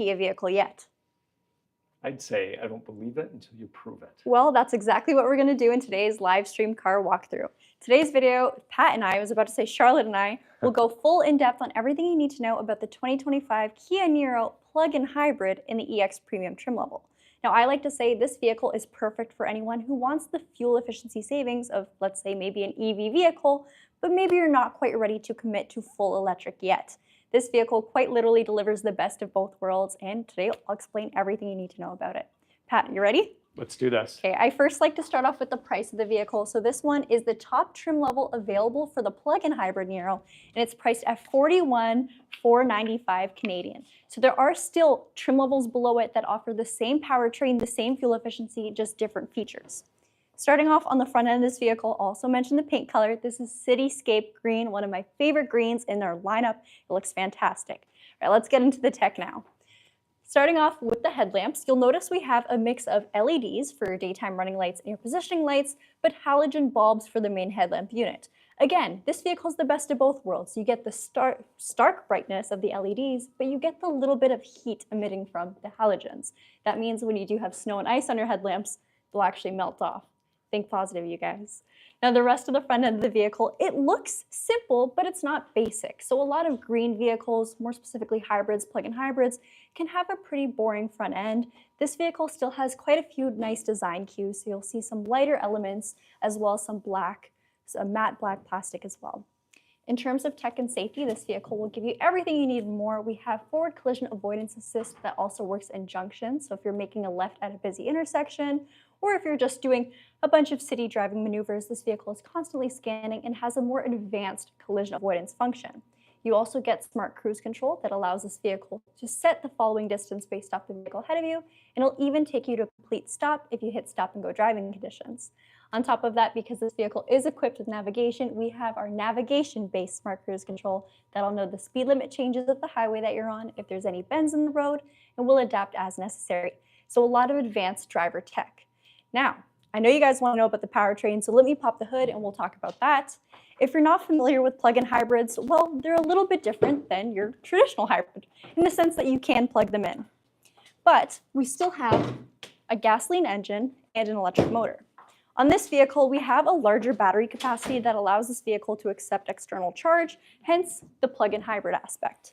Kia vehicle yet? I'd say I don't believe it until you prove it. Well, that's exactly what we're going to do in today's live stream car walkthrough. Today's video, Pat and I was about to say Charlotte and I, will go full in-depth on everything you need to know about the 2025 Kia Niro Plug-In Hybrid in the EX Premium trim level. Now, I like to say this vehicle is perfect for anyone who wants the fuel efficiency savings of, let's say, maybe an EV vehicle, but maybe you're not quite ready to commit to full electric yet. This vehicle quite literally delivers the best of both worlds, and today I'll explain everything you need to know about it. Pat, you ready? Let's do this. Okay, I first like to start off with the price of the vehicle. So this one is the top trim level available for the plug-in hybrid Niro, and it's priced at $41,495 Canadian. So there are still trim levels below it that offer the same powertrain, the same fuel efficiency, just different features. Starting off on the front end of this vehicle, also mention the paint color. This is Cityscape Green, one of my favorite greens in their lineup. It looks fantastic. All right, let's get into the tech now. Starting off with the headlamps, you'll notice we have a mix of LEDs for your daytime running lights and your positioning lights, but halogen bulbs for the main headlamp unit. Again, this vehicle is the best of both worlds. You get the stark brightness of the LEDs, but you get the little bit of heat emitting from the halogens. That means when you do have snow and ice on your headlamps, they'll actually melt off. Think positive, you guys. Now, the rest of the front end of the vehicle, it looks simple, but it's not basic. So a lot of green vehicles, more specifically hybrids, plug-in hybrids, can have a pretty boring front end. This vehicle still has quite a few nice design cues, so you'll see some lighter elements as well as some black, so a matte black plastic as well. In terms of tech and safety, this vehicle will give you everything you need and more. We have forward collision avoidance assist that also works in junctions. So if you're making a left at a busy intersection, or if you're just doing a bunch of city driving maneuvers, this vehicle is constantly scanning and has a more advanced collision avoidance function. You also get smart cruise control that allows this vehicle to set the following distance based off the vehicle ahead of you, and it'll even take you to a complete stop if you hit stop and go driving conditions. On top of that, because this vehicle is equipped with navigation, we have our navigation-based smart cruise control that'll know the speed limit changes of the highway that you're on, if there's any bends in the road, and will adapt as necessary. So a lot of advanced driver tech. Now, I know you guys want to know about the powertrain, so let me pop the hood and we'll talk about that. If you're not familiar with plug-in hybrids, well, they're a little bit different than your traditional hybrid in the sense that you can plug them in. But we still have a gasoline engine and an electric motor. On this vehicle, we have a larger battery capacity that allows this vehicle to accept external charge, hence the plug-in hybrid aspect.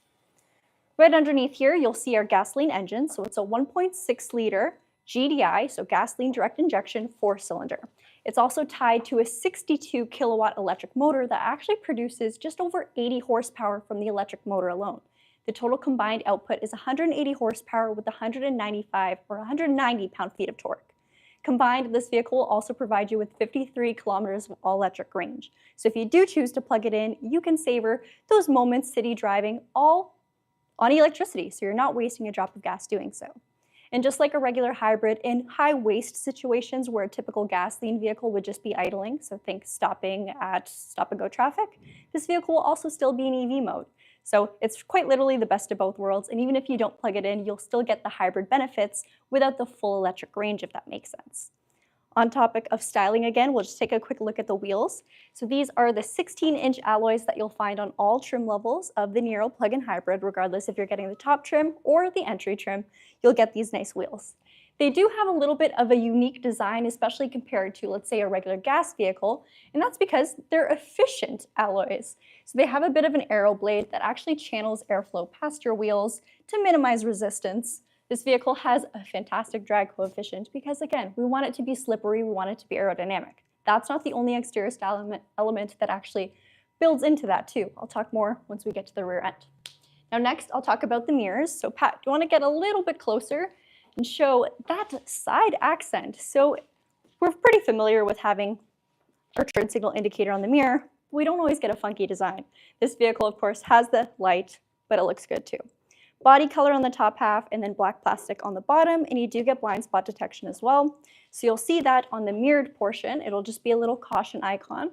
Right underneath here, you'll see our gasoline engine. So it's a 1.6 liter GDI, so gasoline direct injection 4-cylinder. It's also tied to a 62 kilowatt electric motor that actually produces just over 80 horsepower from the electric motor alone. The total combined output is 180 horsepower with 195 or 190 pound-feet of torque. Combined, this vehicle will also provide you with 53 kilometers of all-electric range. So if you do choose to plug it in, you can savor those moments city driving all on electricity, so you're not wasting a drop of gas doing so. And just like a regular hybrid, in high waste situations where a typical gasoline vehicle would just be idling, so think stopping at stop-and-go traffic, this vehicle will also still be in EV mode. So it's quite literally the best of both worlds, and even if you don't plug it in, you'll still get the hybrid benefits without the full electric range, if that makes sense. On topic of styling again, we'll just take a quick look at the wheels. So these are the 16-inch alloys that you'll find on all trim levels of the Niro Plug-in Hybrid, regardless if you're getting the top trim or the entry trim, you'll get these nice wheels. They do have a little bit of a unique design, especially compared to, let's say, a regular gas vehicle, and that's because they're efficient alloys. So they have a bit of an aero blade that actually channels airflow past your wheels to minimize resistance. This vehicle has a fantastic drag coefficient because, again, we want it to be slippery, we want it to be aerodynamic. That's not the only exterior style element that actually builds into that too. I'll talk more once we get to the rear end. Now next, I'll talk about the mirrors. So Pat, do you want to get a little bit closer and show that side accent? So we're pretty familiar with having our turn signal indicator on the mirror. We don't always get a funky design. This vehicle, of course, has the light, but it looks good too. Body color on the top half and then black plastic on the bottom, and you do get blind spot detection as well. So you'll see that on the mirrored portion, it'll just be a little caution icon. Come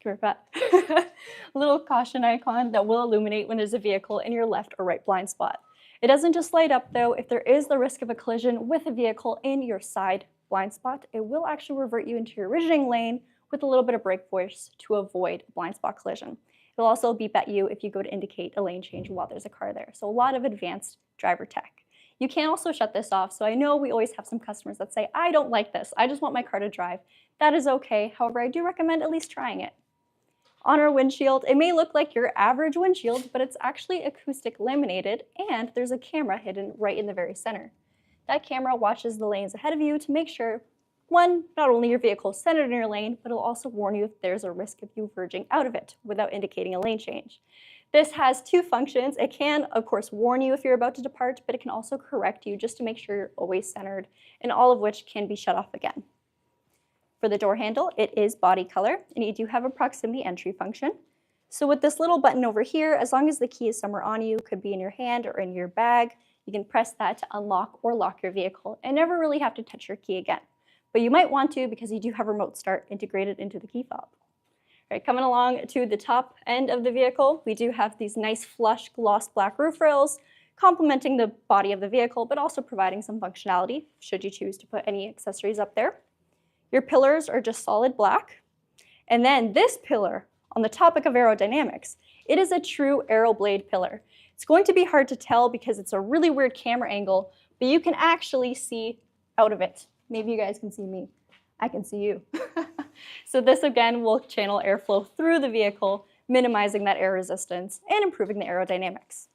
here, Pat. A little caution icon that will illuminate when there's a vehicle in your left or right blind spot. It doesn't just light up though. If there is the risk of a collision with a vehicle in your side blind spot, it will actually revert you into your originating lane with a little bit of brake force to avoid a blind spot collision. It'll also beep at you if you go to indicate a lane change while there's a car there. So a lot of advanced driver tech. You can also shut this off. So I know we always have some customers that say, I don't like this. I just want my car to drive. That is okay. However, I do recommend at least trying it. On our windshield, it may look like your average windshield, but it's actually acoustic laminated, and there's a camera hidden right in the very center. That camera watches the lanes ahead of you to make sure, one, not only your vehicle is centered in your lane, but it'll also warn you if there's a risk of you verging out of it without indicating a lane change. This has two functions. It can, of course, warn you if you're about to depart, but it can also correct you just to make sure you're always centered, and all of which can be shut off again. For the door handle, it is body color, and you do have a proximity entry function. So with this little button over here, as long as the key is somewhere on you, could be in your hand or in your bag, you can press that to unlock or lock your vehicle and never really have to touch your key again. But you might want to because you do have remote start integrated into the key fob. All right, coming along to the top end of the vehicle, we do have these nice flush gloss black roof rails, complementing the body of the vehicle, but also providing some functionality should you choose to put any accessories up there. Your pillars are just solid black. And then this pillar, on the topic of aerodynamics, it is a true aero blade pillar. It's going to be hard to tell because it's a really weird camera angle, but you can actually see out of it. Maybe you guys can see me. I can see you. So this again will channel airflow through the vehicle, minimizing that air resistance and improving the aerodynamics.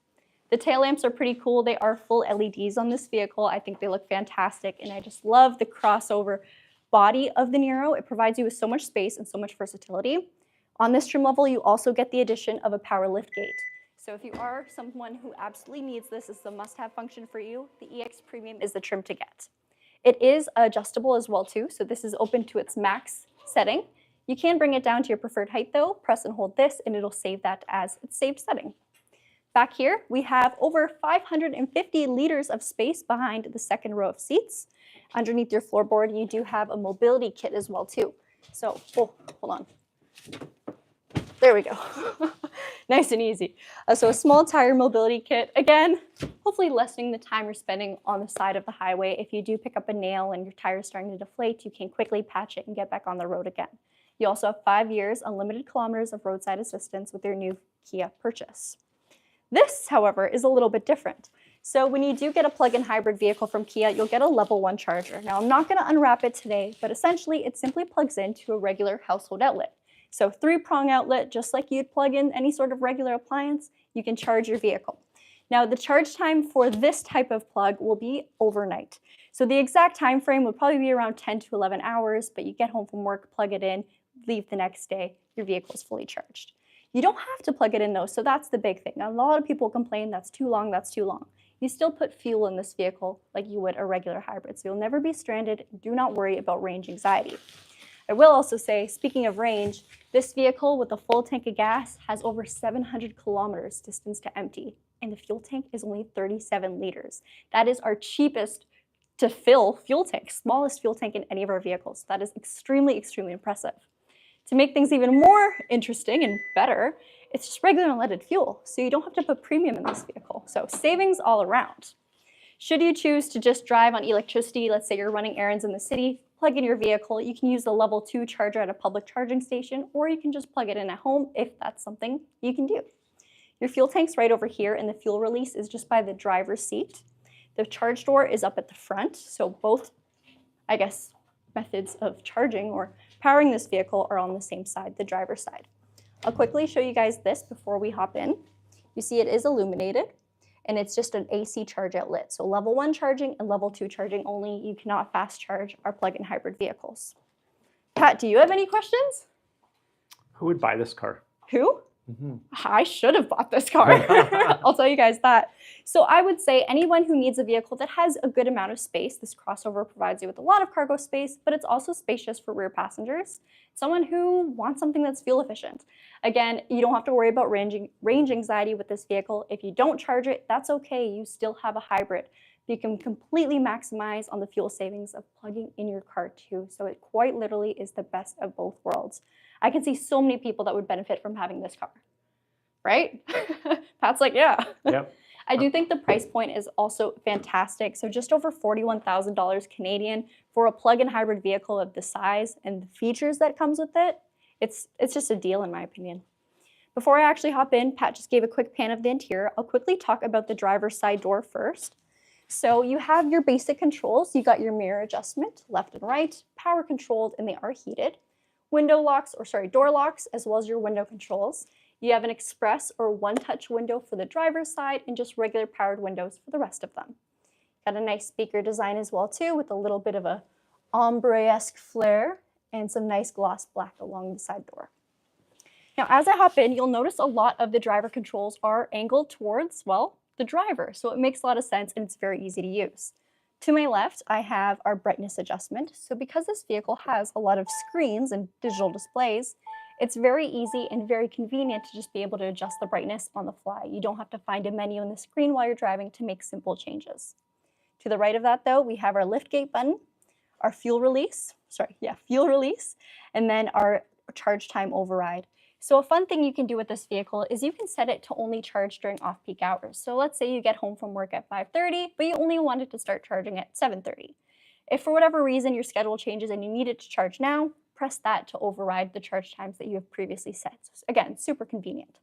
The tail lamps are pretty cool. They are full LEDs on this vehicle. I think they look fantastic, and I just love the crossover body of the Niro. It provides you with so much space and so much versatility. On this trim level, you also get the addition of a power liftgate. So if you are someone who absolutely needs this, it's a must-have function for you, the EX Premium is the trim to get. It is adjustable as well too, so this is open to its max setting. You can bring it down to your preferred height though, press and hold this, and it'll save that as its saved setting. Back here, we have over 550 liters of space behind the second row of seats. Underneath your floorboard, you do have a mobility kit as well too. So, hold on. There we go. Nice and easy. So a small tire mobility kit. Again, hopefully lessening the time you're spending on the side of the highway. If you do pick up a nail and your tire is starting to deflate, you can quickly patch it and get back on the road again. You also have 5 years, unlimited kilometers of roadside assistance with your new Kia purchase. This, however, is a little bit different. So when you do get a plug-in hybrid vehicle from Kia, you'll get a level 1 charger. Now, I'm not going to unwrap it today, but essentially it simply plugs into a regular household outlet. So 3-prong outlet, just like you'd plug in any sort of regular appliance, you can charge your vehicle. Now, the charge time for this type of plug will be overnight. So the exact time frame would probably be around 10 to 11 hours, but you get home from work, plug it in, leave the next day, your vehicle is fully charged. You don't have to plug it in though, so that's the big thing. Now, a lot of people complain that's too long, that's too long. You still put fuel in this vehicle like you would a regular hybrid, so you'll never be stranded. Do not worry about range anxiety. I will also say, speaking of range, this vehicle with a full tank of gas has over 700 kilometers distance to empty, and the fuel tank is only 37 liters. That is our cheapest to fill fuel tank, smallest fuel tank in any of our vehicles. That is extremely, extremely impressive. To make things even more interesting and better, it's just regular unleaded fuel, so you don't have to put premium in this vehicle. So savings all around. Should you choose to just drive on electricity, let's say you're running errands in the city, plug in your vehicle, you can use the level 2 charger at a public charging station, or you can just plug it in at home if that's something you can do. Your fuel tank's right over here, and the fuel release is just by the driver's seat. The charge door is up at the front, so both, I guess, methods of charging or powering this vehicle are on the same side, the driver's side. I'll quickly show you guys this before we hop in. You see it is illuminated, and it's just an AC charge outlet. So level 1 charging and level 2 charging only. You cannot fast charge our plug-in hybrid vehicles. Pat, do you have any questions? Who would buy this car? Who? I should have bought this car. I'll tell you guys that. So I would say anyone who needs a vehicle that has a good amount of space, this crossover provides you with a lot of cargo space, but it's also spacious for rear passengers. Someone who wants something that's fuel efficient. Again, you don't have to worry about range anxiety with this vehicle. If you don't charge it, that's okay. You still have a hybrid. You can completely maximize on the fuel savings of plugging in your car too. So it quite literally is the best of both worlds. I can see so many people that would benefit from having this car, right? Pat's like, yeah. Yep. I do think the price point is also fantastic. So just over $41,000 Canadian for a plug-in hybrid vehicle of the size and the features that comes with it. It's just a deal in my opinion. Before I actually hop in, Pat just gave a quick pan of the interior. I'll quickly talk about the driver's side door first. So you have your basic controls. You got your mirror adjustment, left and right, power controlled, and they are heated. Door locks, as well as your window controls. You have an express or one-touch window for the driver's side and just regular powered windows for the rest of them. Got a nice speaker design as well too, with a little bit of a ombre-esque flare and some nice gloss black along the side door. Now, as I hop in, you'll notice a lot of the driver controls are angled towards, well, the driver. So it makes a lot of sense and it's very easy to use. To my left, I have our brightness adjustment. So because this vehicle has a lot of screens and digital displays, it's very easy and very convenient to just be able to adjust the brightness on the fly. You don't have to find a menu on the screen while you're driving to make simple changes. To the right of that though, we have our liftgate button, our fuel release, and then our charge time override. So a fun thing you can do with this vehicle is you can set it to only charge during off-peak hours. So let's say you get home from work at 5:30, but you only wanted to start charging at 7:30. If for whatever reason your schedule changes and you need it to charge now, press that to override the charge times that you have previously set. So again, super convenient.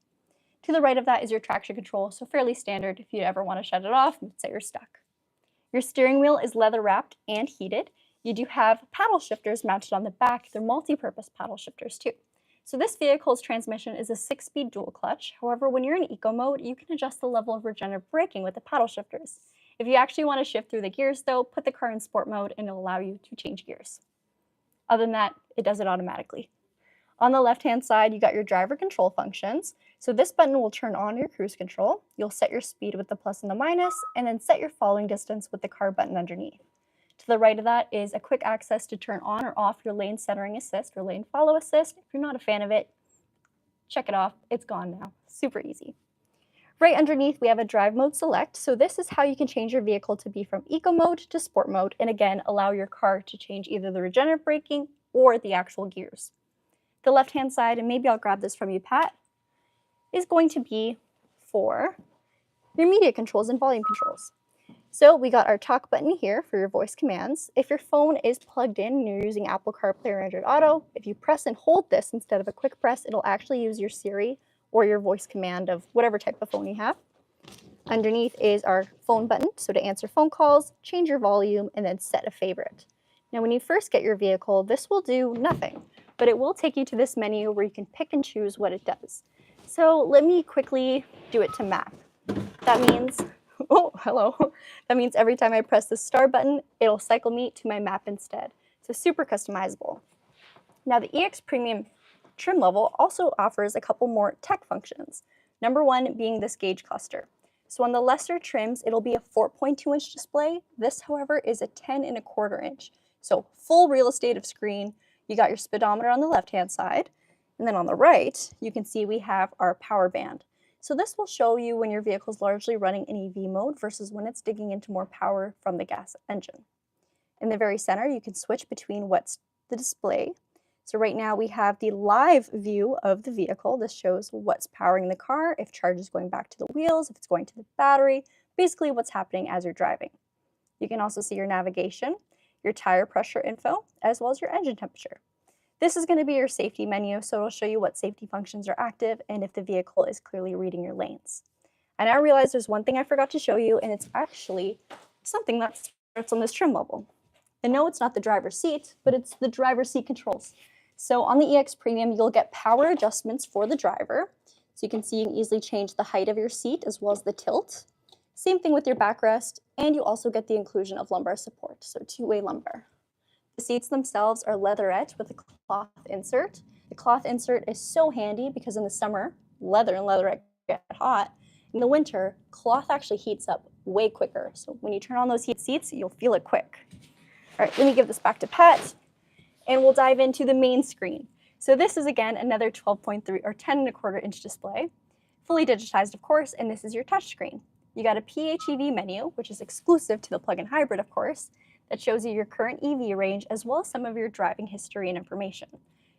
To the right of that is your traction control, so fairly standard if you ever want to shut it off and say you're stuck. Your steering wheel is leather wrapped and heated. You do have paddle shifters mounted on the back. They're multi-purpose paddle shifters too. So this vehicle's transmission is a 6-speed dual clutch. However, when you're in eco mode, you can adjust the level of regenerative braking with the paddle shifters. If you actually want to shift through the gears though, put the car in sport mode and it'll allow you to change gears. Other than that, it does it automatically. On the left-hand side, you got your driver control functions. So this button will turn on your cruise control. You'll set your speed with the plus and the minus, and then set your following distance with the car button underneath. To the right of that is a quick access to turn on or off your lane centering assist or lane follow assist. If you're not a fan of it, check it off. It's gone now. Super easy. Right underneath, we have a drive mode select. So this is how you can change your vehicle to be from eco mode to sport mode, and again, allow your car to change either the regenerative braking or the actual gears. The left-hand side, and maybe I'll grab this from you, Pat, is going to be for your media controls and volume controls. So we got our talk button here for your voice commands. If your phone is plugged in and you're using Apple CarPlay or Android Auto, if you press and hold this instead of a quick press, it'll actually use your Siri or your voice command of whatever type of phone you have. Underneath is our phone button, so to answer phone calls, change your volume, and then set a favorite. Now when you first get your vehicle, this will do nothing, but it will take you to this menu where you can pick and choose what it does. So let me quickly do it to map. That means, oh, hello. That means every time I press the star button, it'll cycle me to my map instead. So super customizable. Now the EX Premium trim level also offers a couple more tech functions. Number one being this gauge cluster. So on the lesser trims, it'll be a 4.2-inch display. This, however, is a 10.25 inch. So full real estate of screen. You got your speedometer on the left-hand side. And then on the right, you can see we have our power band. So this will show you when your vehicle is largely running in EV mode versus when it's digging into more power from the gas engine. In the very center, you can switch between what's the display. So right now we have the live view of the vehicle. This shows what's powering the car, if charge is going back to the wheels, if it's going to the battery, basically what's happening as you're driving. You can also see your navigation, your tire pressure info, as well as your engine temperature. This is going to be your safety menu, so it'll show you what safety functions are active and if the vehicle is clearly reading your lanes. And I realize there's one thing I forgot to show you, and it's actually something that starts on this trim level. And no, it's not the driver's seat, but it's the driver's seat controls. So on the EX Premium, you'll get power adjustments for the driver. So you can see you can easily change the height of your seat as well as the tilt. Same thing with your backrest, and you also get the inclusion of lumbar support, so two-way lumbar. The seats themselves are leatherette with a cloth insert. The cloth insert is so handy because in the summer, leather and leatherette get hot. In the winter, cloth actually heats up way quicker. So when you turn on those heat seats, you'll feel it quick. All right, let me give this back to Pat, and we'll dive into the main screen. So this is, again, another 12.3 or 10.25 inch display, fully digitized, of course, and this is your touchscreen. You got a PHEV menu, which is exclusive to the plug-in hybrid, of course, that shows you your current EV range as well as some of your driving history and information.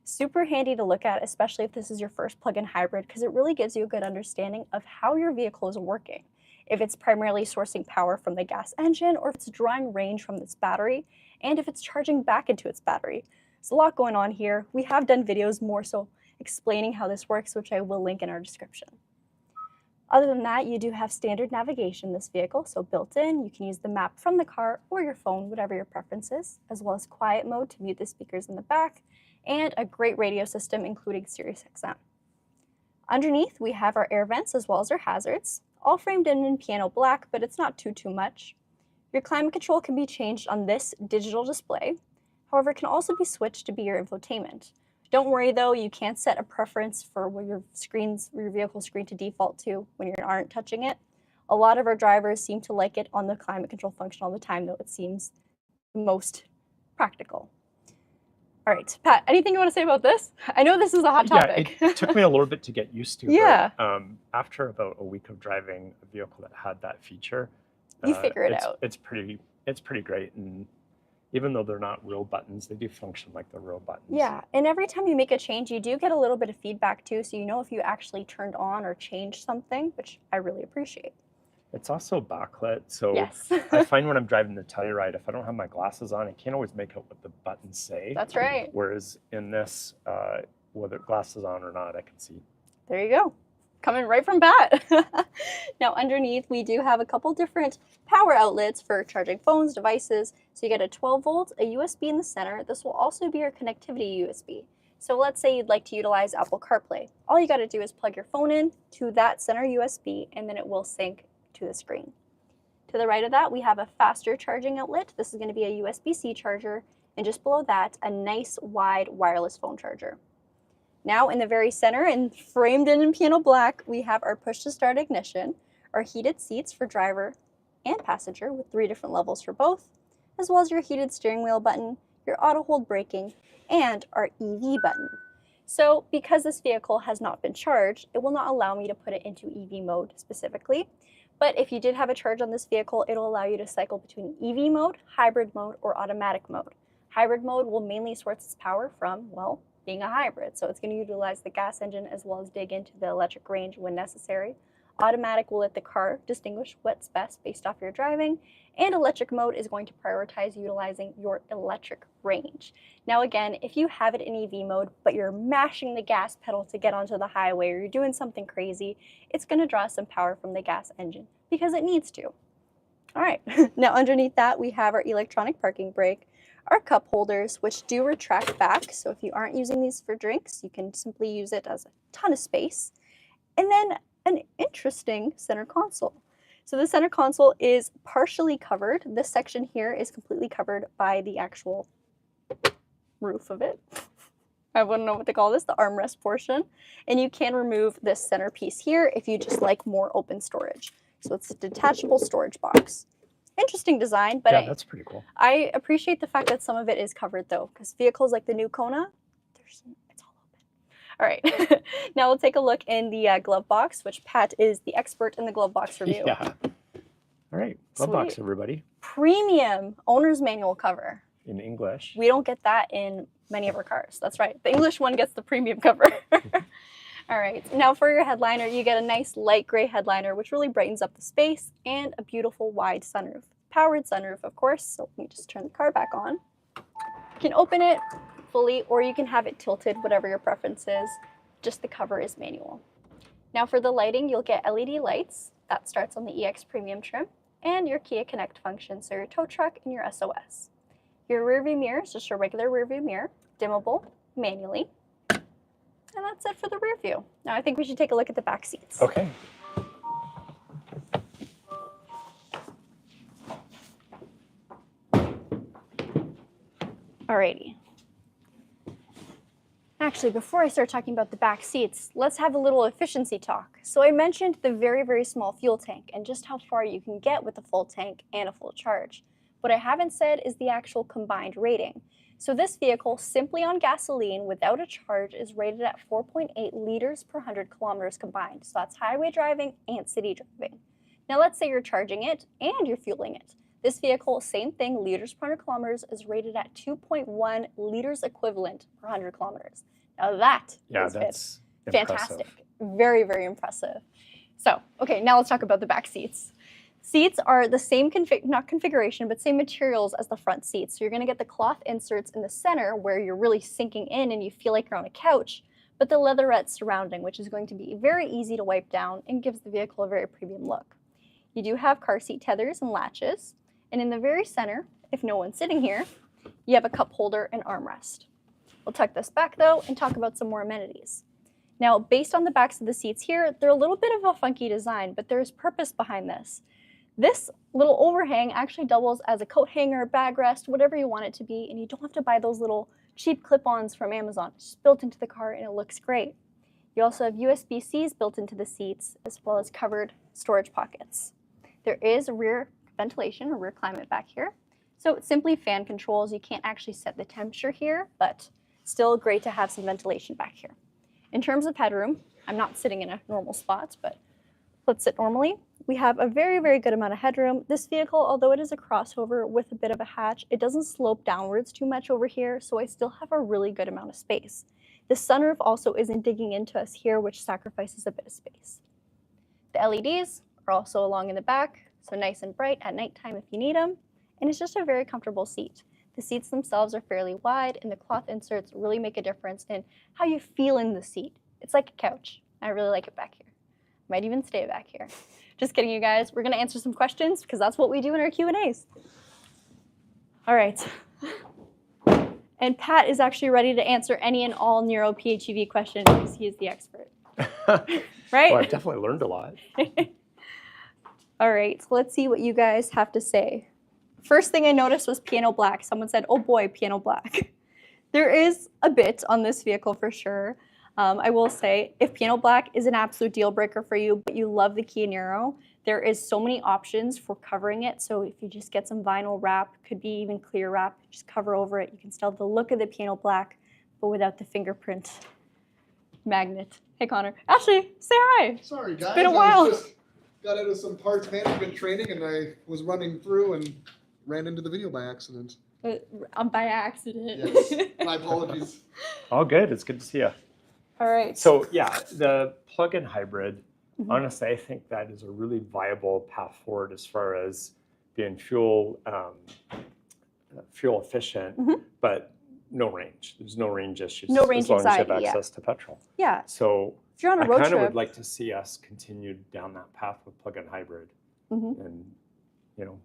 Super handy to look at, especially if this is your first plug-in hybrid, because it really gives you a good understanding of how your vehicle is working. If it's primarily sourcing power from the gas engine, or if it's drawing range from its battery, and if it's charging back into its battery. There's a lot going on here. We have done videos more so explaining how this works, which I will link in our description. Other than that, you do have standard navigation in this vehicle, so built in, you can use the map from the car or your phone, whatever your preference is, as well as quiet mode to mute the speakers in the back, and a great radio system including Sirius XM. Underneath, we have our air vents as well as our hazards, all framed in piano black, but it's not too much. Your climate control can be changed on this digital display. However, it can also be switched to be your infotainment. Don't worry though, you can't set a preference for what your vehicle screen to default to when you aren't touching it. A lot of our drivers seem to like it on the climate control function all the time, though it seems most practical. All right, Pat, anything you want to say about this? I know this is a hot topic. Yeah, it took me a little bit to get used to. Yeah. But, after about a week of driving a vehicle that had that feature, you figure it out. It's pretty great, and even though they're not real buttons, they do function like the real buttons. Yeah, and every time you make a change, you do get a little bit of feedback too, so you know if you actually turned on or changed something, which I really appreciate. It's also backlit, so yes. I find when I'm driving the Telluride, if I don't have my glasses on, I can't always make out what the buttons say. That's right. Whereas in this, whether glasses on or not, I can see. There you go. Coming right from Pat. Now underneath, we do have a couple different power outlets for charging phones, devices. So you get a 12 volt, a USB in the center. This will also be your connectivity USB. So let's say you'd like to utilize Apple CarPlay. All you got to do is plug your phone in to that center USB, and then it will sync to the screen. To the right of that, we have a faster charging outlet. This is going to be a USB-C charger, and just below that, a nice wide wireless phone charger. Now in the very center and framed in piano black, we have our push to start ignition, our heated seats for driver and passenger with 3 different levels for both, as well as your heated steering wheel button, your auto hold braking, and our EV button. So because this vehicle has not been charged, it will not allow me to put it into EV mode specifically. But if you did have a charge on this vehicle, it'll allow you to cycle between EV mode, hybrid mode, or automatic mode. Hybrid mode will mainly source its power from, well, being a hybrid. So it's going to utilize the gas engine as well as dig into the electric range when necessary. Automatic will let the car distinguish what's best based off your driving. And electric mode is going to prioritize utilizing your electric range. Now again, if you have it in EV mode, but you're mashing the gas pedal to get onto the highway or you're doing something crazy, it's going to draw some power from the gas engine because it needs to. All right, now underneath that, we have our electronic parking brake, our cup holders, which do retract back. So if you aren't using these for drinks, you can simply use it as a ton of space. And then an interesting center console. So the center console is partially covered. This section here is completely covered by the actual roof of it. I wouldn't know what to call this, the armrest portion. And you can remove this center piece here if you just like more open storage. So it's a detachable storage box. Interesting design, but yeah, that's pretty cool. I appreciate the fact that some of it is covered though, because vehicles like the new Kona, it's all open. All right, now we'll take a look in the glove box, which Pat is the expert in the glove box review. Yeah. All right, glove box, everybody. Premium owner's manual cover. In English. We don't get that in many of our cars. That's right. The English one gets the premium cover. All right, now for your headliner, you get a nice light gray headliner, which really brightens up the space, and a beautiful wide sunroof. Powered sunroof, of course, so let me just turn the car back on. You can open it fully, or you can have it tilted, whatever your preference is. Just the cover is manual. Now for the lighting, you'll get LED lights. That starts on the EX Premium trim, and your Kia Connect function, so your tow truck and your SOS. Your rear view mirror is just a regular rear view mirror, dimmable manually. And that's it for the rear view. Now I think we should take a look at the back seats. Okay. Alrighty. Actually, before I start talking about the back seats, let's have a little efficiency talk. So I mentioned the very, very small fuel tank and just how far you can get with a full tank and a full charge. What I haven't said is the actual combined rating. So this vehicle, simply on gasoline without a charge, is rated at 4.8 liters per 100 kilometers combined. So that's highway driving and city driving. Now let's say you're charging it and you're fueling it. This vehicle, same thing, liters per 100 kilometers, is rated at 2.1 liters equivalent per 100 kilometers. Now that's fantastic. Very, very impressive. So, okay, now let's talk about the back seats. Seats are the same configuration, but same materials as the front seats. So you're going to get the cloth inserts in the center where you're really sinking in and you feel like you're on a couch. but the leatherette surrounding, which is going to be very easy to wipe down and gives the vehicle a very premium look. You do have car seat tethers and latches, and in the very center, if no one's sitting here, you have a cup holder and armrest. We'll tuck this back though and talk about some more amenities. Now, based on the backs of the seats here, they're a little bit of a funky design, but there's purpose behind this. This little overhang actually doubles as a coat hanger, bag rest, whatever you want it to be, and you don't have to buy those little cheap clip-ons from Amazon. It's just built into the car and it looks great. You also have USB-Cs built into the seats as well as covered storage pockets. There is rear ventilation or rear climate back here. So it's simply fan controls. You can't actually set the temperature here, but still great to have some ventilation back here. In terms of headroom, I'm not sitting in a normal spot, but let's sit normally. We have a very, very good amount of headroom. This vehicle, although it is a crossover with a bit of a hatch, it doesn't slope downwards too much over here, so I still have a really good amount of space. The sunroof also isn't digging into us here, which sacrifices a bit of space. The LEDs are also along in the back, so nice and bright at nighttime if you need them, and it's just a very comfortable seat. The seats themselves are fairly wide, and the cloth inserts really make a difference in how you feel in the seat. It's like a couch. I really like it back here. Might even stay back here. Just kidding, you guys. We're going to answer some questions because that's what we do in our Q&As. All right. And Pat is actually ready to answer any and all Niro PHEV questions because he is the expert. Right? Well, I've definitely learned a lot. All right, so let's see what you guys have to say. First thing I noticed was piano black. Someone said, oh boy, piano black. There is a bit on this vehicle for sure. I will say, if piano black is an absolute deal breaker for you, but you love the Kia Niro, there is so many options for covering it. So if you just get some vinyl wrap, could be even clear wrap, just cover over it. You can still have the look of the piano black, but without the fingerprint magnet. Hey, Connor. Ashley, say hi. Sorry, guys. It's been a while. I just got out of some parts management training and I was running through and ran into the video by accident. By accident. Yes, my apologies. All good. It's good to see you. All right. So yeah, the plug-in hybrid, honestly, I think that is a really viable path forward as far as being fuel efficient, but no range. There's no range issues No range as long as you have anxiety, access to petrol. Yeah. So If you're on a I road kind of trip, would like to see us continue down that path with plug-in hybrid, and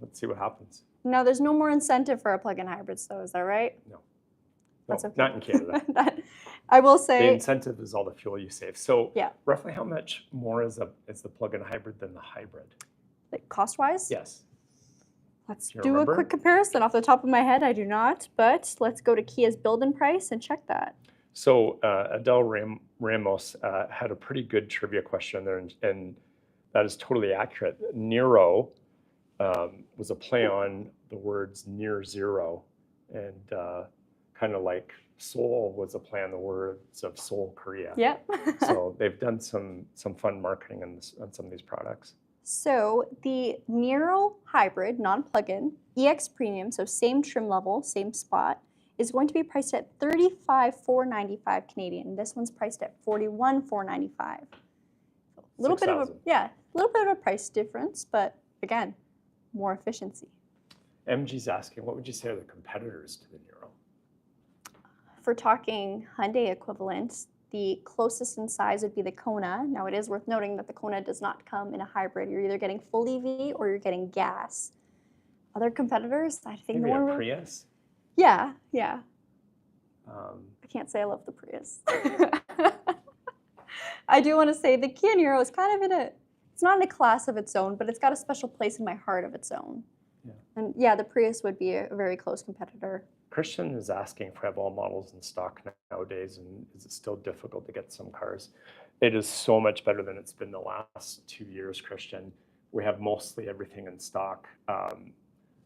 let's see what happens. no, there's no more incentive for a plug-in hybrids, though. Is that right? No, That's okay. not in Canada. I will The say, incentive is all the fuel you save. So yeah, roughly how much more is the plug-in hybrid than the hybrid? like cost-wise. Yes. Let's Do you do remember? a quick comparison. Off the top of my head, I do not, but let's go to Kia's build-in price and check that. So Adele Ramos had a pretty good trivia question there, and that is totally accurate. Niro was a play on the words near zero, and kind of like Seoul was a play on the words of Seoul, Korea. Yeah. So they've done some fun marketing on some of these products. So the Niro Hybrid, non-plug-in, EX Premium, so same trim level, same spot, is going to be priced at $35,495 Canadian. This one's priced at $41,495. A little bit of a price difference, but again, more efficiency. MG's asking, what would you say are the competitors to the Niro? For talking Hyundai equivalent, the closest in size would be the Kona. Now it is worth noting that the Kona does not come in a hybrid. You're either getting full EV or you're getting gas. Other competitors, I think Maybe the a one. Prius? Yeah. Um, I can't say I love the Prius. I do want to say the Kia Niro is kind of it's not in a class of its own, but it's got a special place in my heart of its own. Yeah. And yeah, the Prius would be a very close competitor. Christian is asking if we have all models in stock nowadays, and is it still difficult to get some cars? It is so much better than it's been the last 2 years, Christian. We have mostly everything in stock.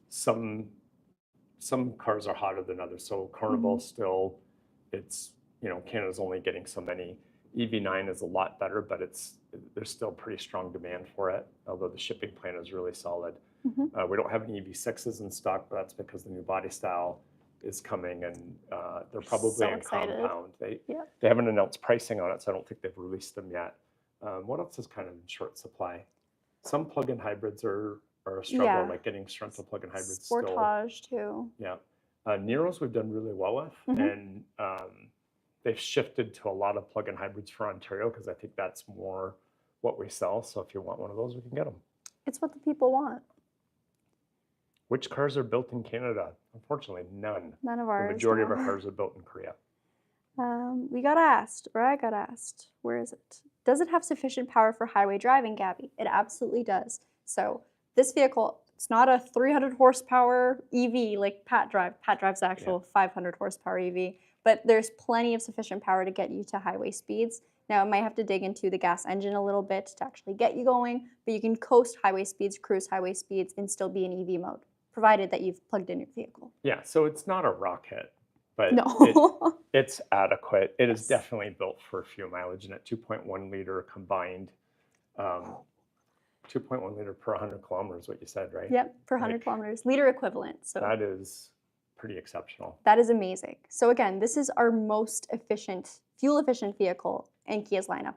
Some cars are hotter than others. So Carnival still, Canada's only getting so many. EV9 is a lot better, but there's still pretty strong demand for it, although the shipping plan is really solid. We don't have any EV6s in stock, but that's because the new body style is coming, and they're probably So in excited. compound. They haven't announced pricing on it, so I don't think they've released them yet. What else is kind of in short supply? Some plug-in hybrids are a struggle, Yeah. like getting Sorento plug-in hybrids Sportage too. Yeah. Niros we've done really well with, and they've shifted to a lot of plug-in hybrids for Ontario because I think that's more what we sell. So if you want one of those, we can get them. It's what the people want. Which cars are built in Canada? Unfortunately, none. None of The ours. majority of no. our cars are built in Korea. We got asked, or I got asked, where is it? Does it have sufficient power for highway driving, Gabby? It absolutely does. So this vehicle, it's not a 300 horsepower EV like Pat drives. Pat drives the actual 500 horsepower EV, but there's plenty of sufficient power to get you to highway speeds. Now, it might have to dig into the gas engine a little bit to actually get you going, but you can coast highway speeds, cruise highway speeds, and still be in EV mode, provided that you've plugged in your vehicle. Yeah, so it's not a rocket, but No. it's adequate. It is definitely built for fuel mileage, and at 2.1 liter combined, 2.1 liter per 100 kilometers, what you said, right? Yep, per 100 kilometers, liter equivalent. So that is pretty exceptional. that is amazing. So again, this is our most efficient, fuel-efficient vehicle in Kia's lineup.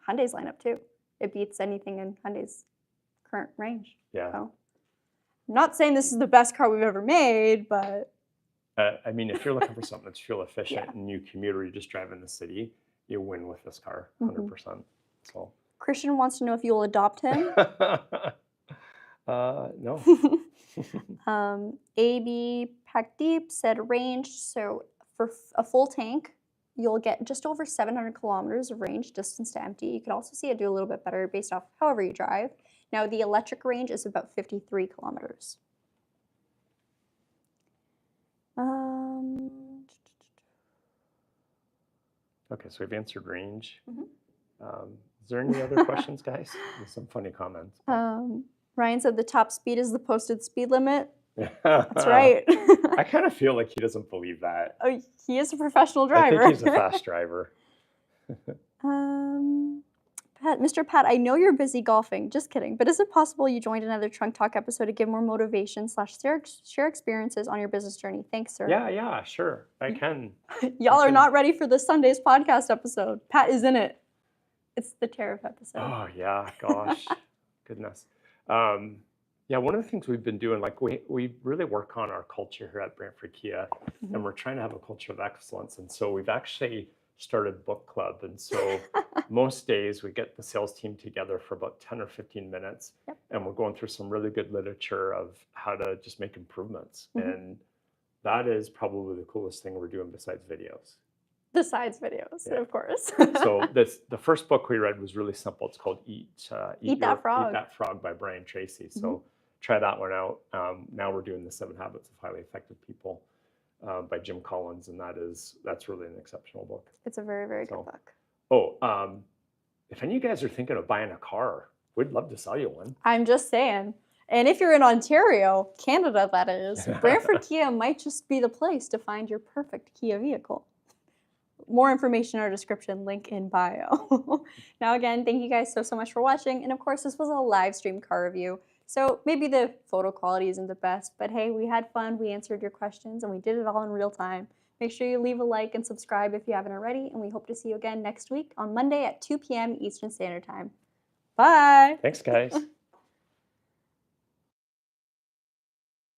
Hyundai's lineup too. It beats anything in Hyundai's current range. Yeah. So, I'm not saying this is the best car we've ever made, but I mean, if you're looking for something that's fuel efficient and you commute or you just drive in the city, you win with this car, 100%. So Christian wants to know if you will adopt him. no. AB Pack Deep said range. So for a full tank, you'll get just over 700 kilometers of range, distance to empty. You could also see it do a little bit better based off however you drive. Now the electric range is about 53 kilometers. Okay, so we've answered range. Is there any other questions, guys? There's some funny comments. Ryan said the top speed is the posted speed limit. That's right. I kind of feel like he doesn't believe that. Oh, he is a professional I driver. think he's a fast driver. Pat, Mr. Pat, I know you're busy golfing. Just kidding. But is it possible you joined another Trunk Talk episode to give more motivation / share experiences on your business journey? Thanks, sir. Yeah, sure. I can. Y'all are not ready for this Sunday's podcast episode. Pat is in it. It's the tariff episode. Oh, yeah. Gosh. Goodness. Yeah, one of the things we've been doing, like we really work on our culture here at Brantford Kia, and we're trying to have a culture of excellence. And so we've actually started book club. And so most days we get the sales team together for about 10 or 15 minutes, and we're going through some really good literature of how to just make improvements. And that is probably the coolest thing we're doing besides videos. Besides videos, of course. So the first book we read was really simple. It's called Eat That Frog by Brian Tracy. So try that one out. Now we're doing the 7 Habits of Highly Effective People by Jim Collins, and that's really an exceptional book. It's a very, very good book. Oh, if any of you guys are thinking of buying a car, we'd love to sell you one. I'm just saying. And if you're in Ontario, Canada that is, Brantford Kia might just be the place to find your perfect Kia vehicle. More information in our description, link in bio. Now again, thank you guys so much for watching. And of course, this was a live stream car review. So maybe the photo quality isn't the best, but hey, we had fun, we answered your questions, and we did it all in real time. Make sure you leave a like and subscribe if you haven't already, and we hope to see you again next week on Monday at 2 p.m. Eastern Standard Time. Bye! Thanks, guys.